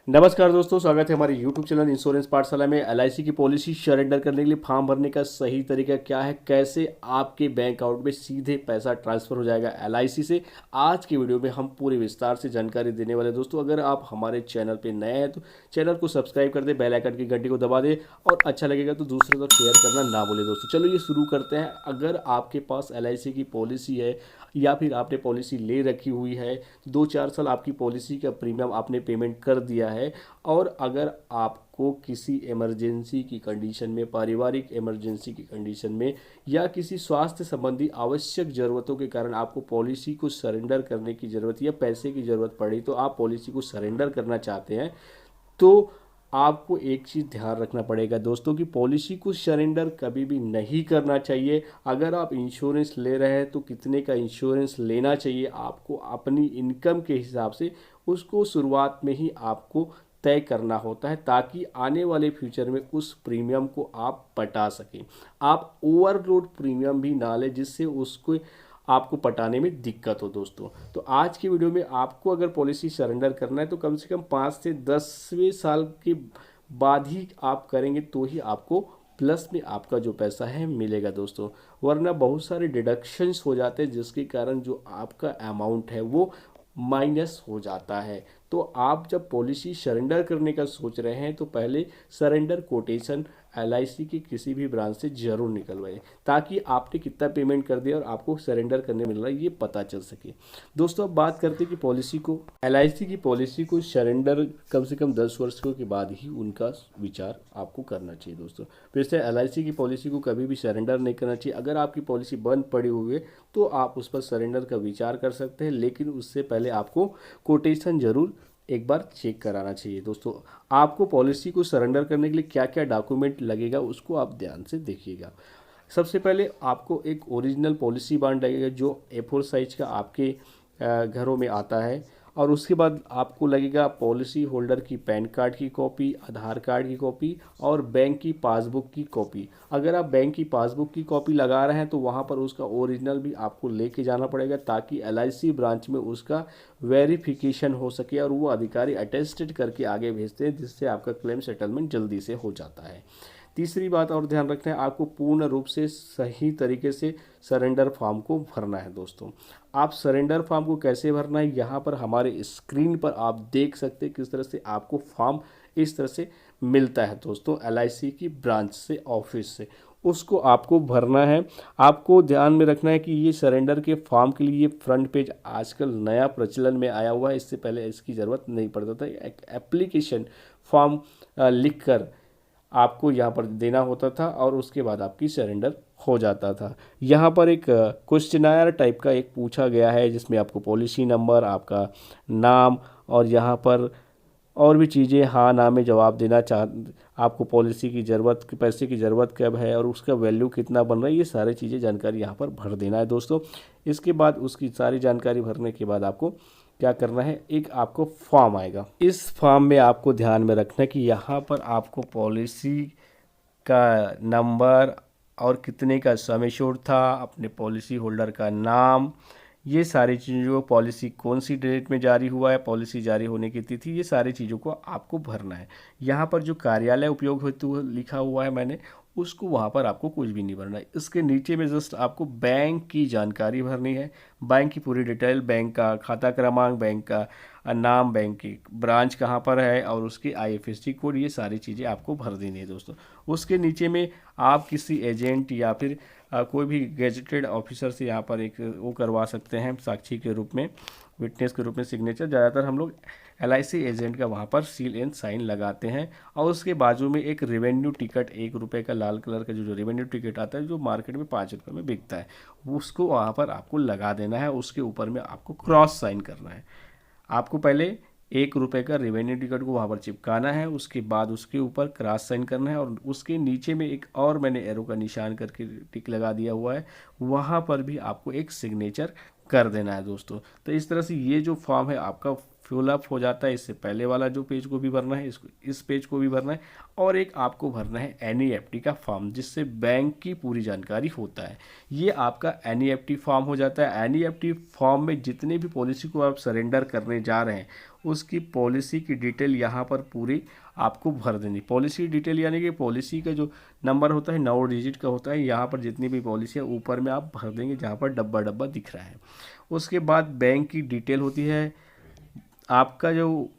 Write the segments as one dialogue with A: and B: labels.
A: नमस्कार दोस्तों, स्वागत है हमारे YouTube चैनल इंश्योरेंस पाठशाला में। एलआईसी की पॉलिसी सरेंडर करने के लिए फॉर्म भरने का सही तरीका क्या है, कैसे आपके बैंक अकाउंट में सीधे पैसा ट्रांसफर हो जाएगा एलआईसी से, आज की वीडियो में हम पूरे विस्तार से जानकारी देने वाले हैं। दोस्तों, अगर आप हमारे चैनल पर नए हैं तो चैनल को सब्सक्राइब कर दें, बेल आइकन की घंटी को दबा दें और अच्छा लगेगा तो दूसरों तक शेयर करना ना भूलें। दोस्तों चलो ये शुरू करते हैं। अगर आपके पास एलआईसी की पॉलिसी है या फिर आपने पॉलिसी ले रखी हुई है, 2-4 साल आपकी पॉलिसी का प्रीमियम आपने पेमेंट कर दिया है और अगर आपको किसी इमरजेंसी की कंडीशन में, पारिवारिक इमरजेंसी की कंडीशन में या किसी स्वास्थ्य संबंधी आवश्यक ज़रूरतों के कारण आपको पॉलिसी को सरेंडर करने की ज़रूरत या पैसे की ज़रूरत पड़ी, तो आप पॉलिसी को सरेंडर करना चाहते हैं, तो आपको एक चीज़ ध्यान रखना पड़ेगा दोस्तों कि पॉलिसी को सरेंडर कभी भी नहीं करना चाहिए। अगर आप इंश्योरेंस ले रहे हैं तो कितने का इंश्योरेंस लेना चाहिए, आपको अपनी इनकम के हिसाब से उसको शुरुआत में ही आपको तय करना होता है, ताकि आने वाले फ्यूचर में उस प्रीमियम को आप पटा सकें। आप ओवरलोड प्रीमियम भी ना लें जिससे उसको आपको पटाने में दिक्कत हो। दोस्तों तो आज की वीडियो में आपको अगर पॉलिसी सरेंडर करना है तो कम से कम 5 से 10वें साल के बाद ही आप करेंगे, तो ही आपको प्लस में आपका जो पैसा है मिलेगा दोस्तों। वरना बहुत सारे डिडक्शंस हो जाते हैं जिसके कारण जो आपका अमाउंट है वो माइनस हो जाता है। तो आप जब पॉलिसी सरेंडर करने का सोच रहे हैं तो पहले सरेंडर कोटेशन एलआईसी की किसी भी ब्रांच से जरूर निकलवाएं, ताकि आपने कितना पेमेंट कर दिया और आपको सरेंडर करने मिल रहा है ये पता चल सके। दोस्तों अब बात करते हैं कि पॉलिसी को, एलआईसी की पॉलिसी को सरेंडर कम से कम 10 वर्षों के बाद ही उनका विचार आपको करना चाहिए। दोस्तों फिर से एलआईसी की पॉलिसी को कभी भी सरेंडर नहीं करना चाहिए। अगर आपकी पॉलिसी बंद पड़ी हुई है तो आप उस पर सरेंडर का विचार कर सकते हैं, लेकिन उससे पहले आपको कोटेशन जरूर एक बार चेक कराना चाहिए। दोस्तों आपको पॉलिसी को सरेंडर करने के लिए क्या क्या डॉक्यूमेंट लगेगा उसको आप ध्यान से देखिएगा। सबसे पहले आपको एक ओरिजिनल पॉलिसी बॉन्ड लगेगा जो A4 साइज का आपके घरों में आता है, और उसके बाद आपको लगेगा पॉलिसी होल्डर की पैन कार्ड की कॉपी, आधार कार्ड की कॉपी और बैंक की पासबुक की कॉपी। अगर आप बैंक की पासबुक की कॉपी लगा रहे हैं तो वहाँ पर उसका ओरिजिनल भी आपको लेके जाना पड़ेगा, ताकि एलआईसी ब्रांच में उसका वेरिफिकेशन हो सके और वो अधिकारी अटेस्टेड करके आगे भेजते हैं, जिससे आपका क्लेम सेटलमेंट जल्दी से हो जाता है। तीसरी बात और ध्यान रखना है, आपको पूर्ण रूप से सही तरीके से सरेंडर फॉर्म को भरना है। दोस्तों आप सरेंडर फॉर्म को कैसे भरना है यहाँ पर हमारे स्क्रीन पर आप देख सकते हैं किस तरह से आपको फॉर्म इस तरह से मिलता है। दोस्तों एलआईसी की ब्रांच से, ऑफिस से उसको आपको भरना है। आपको ध्यान में रखना है कि ये सरेंडर के फॉर्म के लिए फ्रंट पेज आजकल नया प्रचलन में आया हुआ है, इससे पहले इसकी ज़रूरत नहीं पड़ता था। एक एप्लीकेशन फॉर्म लिख कर आपको यहाँ पर देना होता था और उसके बाद आपकी सरेंडर हो जाता था। यहाँ पर एक क्वेश्चनायर टाइप का एक पूछा गया है जिसमें आपको पॉलिसी नंबर, आपका नाम और यहाँ पर और भी चीज़ें हाँ ना में जवाब देना आपको पॉलिसी की ज़रूरत, पैसे की ज़रूरत कब है और उसका वैल्यू कितना बन रहा है, ये सारी चीज़ें जानकारी यहाँ पर भर देना है। दोस्तों इसके बाद उसकी सारी जानकारी भरने के बाद आपको क्या करना है, एक आपको फॉर्म आएगा। इस फॉर्म में आपको ध्यान में रखना है कि यहाँ पर आपको पॉलिसी का नंबर और कितने का सम एश्योर्ड था, अपने पॉलिसी होल्डर का नाम, ये सारी चीज़ों, पॉलिसी कौन सी डेट में जारी हुआ है, पॉलिसी जारी होने की तिथि, ये सारी चीज़ों को आपको भरना है। यहाँ पर जो कार्यालय उपयोग हेतु लिखा हुआ है मैंने, उसको वहाँ पर आपको कुछ भी नहीं भरना है। इसके नीचे में जस्ट आपको बैंक की जानकारी भरनी है, बैंक की पूरी डिटेल, बैंक का खाता क्रमांक, बैंक का नाम, बैंक की ब्रांच कहाँ पर है और उसकी आईएफएससी कोड, ये सारी चीज़ें आपको भर देनी है। दोस्तों उसके नीचे में आप किसी एजेंट या फिर कोई भी गेजेटेड ऑफिसर से यहाँ पर एक वो करवा सकते हैं, साक्षी के रूप में, विटनेस के रूप में सिग्नेचर। ज़्यादातर हम लोग एलआईसी एजेंट का वहाँ पर सील एंड साइन लगाते हैं। और उसके बाजू में एक रेवेन्यू टिकट, 1 रुपये का लाल कलर का जो रेवेन्यू टिकट आता है, जो मार्केट में 5 रुपये में बिकता है, उसको वहाँ पर आपको लगा देना है। उसके ऊपर में आपको क्रॉस साइन करना है। आपको पहले 1 रुपये का रेवेन्यू टिकट को वहाँ पर चिपकाना है, उसके बाद उसके ऊपर क्रॉस साइन करना है और उसके नीचे में एक और मैंने एरो का निशान करके टिक लगा दिया हुआ है, वहाँ पर भी आपको एक सिग्नेचर कर देना है। दोस्तों तो इस तरह से ये जो फॉर्म है आपका फिलअप हो जाता है। इससे पहले वाला जो पेज को भी भरना है, इस पेज को भी भरना है, और एक आपको भरना है एनईएफटी का फॉर्म, जिससे बैंक की पूरी जानकारी होता है। ये आपका एनईएफटी फॉर्म हो जाता है। एनईएफटी फॉर्म में जितने भी पॉलिसी को आप सरेंडर करने जा रहे हैं उसकी पॉलिसी की डिटेल यहाँ पर पूरी आपको भर देनी। पॉलिसी डिटेल यानी कि पॉलिसी का जो नंबर होता है 9 डिजिट का होता है, यहाँ पर जितनी भी पॉलिसी है ऊपर में आप भर देंगे जहाँ पर डब्बा डब्बा दिख रहा है। उसके बाद बैंक की डिटेल होती है, आपका जो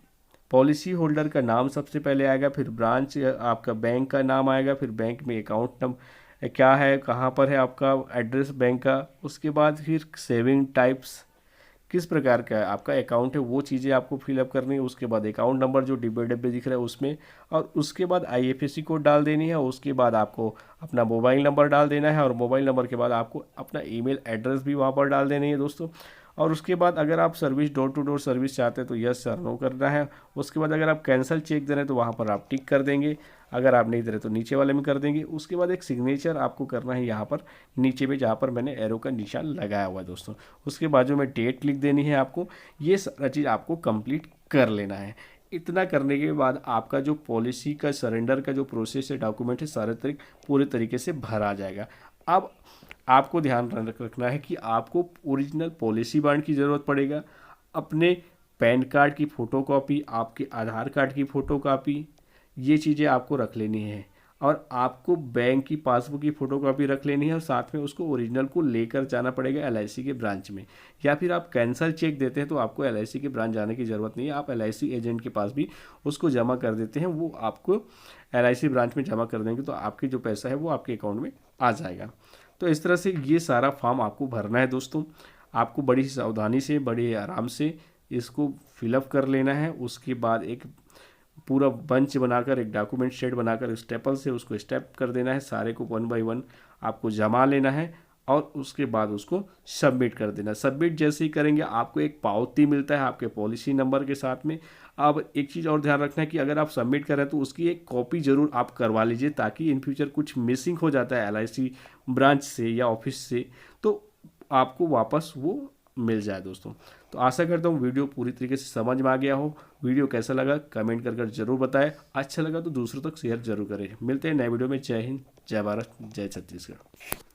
A: पॉलिसी होल्डर का नाम सबसे पहले आएगा, फिर ब्रांच आपका बैंक का नाम आएगा, फिर बैंक में अकाउंट नंबर क्या है, कहाँ पर है आपका एड्रेस बैंक का, उसके बाद फिर सेविंग टाइप्स किस प्रकार का आपका अकाउंट है वो चीज़ें आपको फिलअप करनी है। उसके बाद अकाउंट नंबर जो डिब्बे डिब्बे दिख रहा है उसमें, और उसके बाद आईएफएससी कोड डाल देनी है। उसके बाद आपको अपना मोबाइल नंबर डाल देना है, और मोबाइल नंबर के बाद आपको अपना ईमेल एड्रेस भी वहाँ पर डाल देनी है दोस्तों। और उसके बाद अगर आप service door to door service चाहते हैं तो यस सर नो करना है। उसके बाद अगर आप कैंसिल चेक दे रहे हैं तो वहाँ पर आप टिक कर देंगे, अगर आप नहीं दे रहे तो नीचे वाले में कर देंगे। उसके बाद एक सिग्नेचर आपको करना है यहाँ पर नीचे में जहाँ पर मैंने एरो का निशान लगाया हुआ है दोस्तों। उसके बाजू में डेट लिख देनी है आपको। ये सारा चीज़ आपको कंप्लीट कर लेना है। इतना करने के बाद आपका जो पॉलिसी का सरेंडर का जो प्रोसेस है, डॉक्यूमेंट है, सारे पूरे तरीके से भरा जाएगा। अब आपको ध्यान रखना है कि आपको ओरिजिनल पॉलिसी बॉन्ड की ज़रूरत पड़ेगा, अपने पैन कार्ड की फ़ोटोकॉपी, आपके आधार कार्ड की फ़ोटोकॉपी, ये चीज़ें आपको रख लेनी है, और आपको बैंक की पासबुक की फ़ोटोकॉपी रख लेनी है, और साथ में उसको ओरिजिनल को लेकर जाना पड़ेगा एलआईसी के ब्रांच में। या फिर आप कैंसल चेक देते हैं तो आपको एलआईसी के ब्रांच जाने की ज़रूरत नहीं है, आप एलआईसी एजेंट के पास भी उसको जमा कर देते हैं, वो आपको एलआईसी ब्रांच में जमा कर देंगे तो आपके जो पैसा है वो आपके अकाउंट में आ जाएगा। तो इस तरह से ये सारा फॉर्म आपको भरना है दोस्तों। आपको बड़ी सावधानी से, बड़े आराम से इसको फिलअप कर लेना है। उसके बाद एक पूरा बंच बनाकर, एक डॉक्यूमेंट शेट बनाकर स्टेपल से उसको स्टेप कर देना है, सारे को 1 बाय 1 आपको जमा लेना है, और उसके बाद उसको सबमिट कर देना। सबमिट जैसे ही करेंगे आपको एक पावती मिलता है आपके पॉलिसी नंबर के साथ में। अब एक चीज़ और ध्यान रखना है कि अगर आप सबमिट कर रहे हैं तो उसकी एक कॉपी ज़रूर आप करवा लीजिए, ताकि इन फ्यूचर कुछ मिसिंग हो जाता है एलआईसी ब्रांच से या ऑफिस से तो आपको वापस वो मिल जाए दोस्तों। तो आशा करता हूँ वीडियो पूरी तरीके से समझ में आ गया हो। वीडियो कैसा लगा कमेंट कर जरूर बताएं, अच्छा लगा तो दूसरों तक शेयर जरूर करें। मिलते हैं नए वीडियो में। जय हिंद, जय भारत, जय छत्तीसगढ़।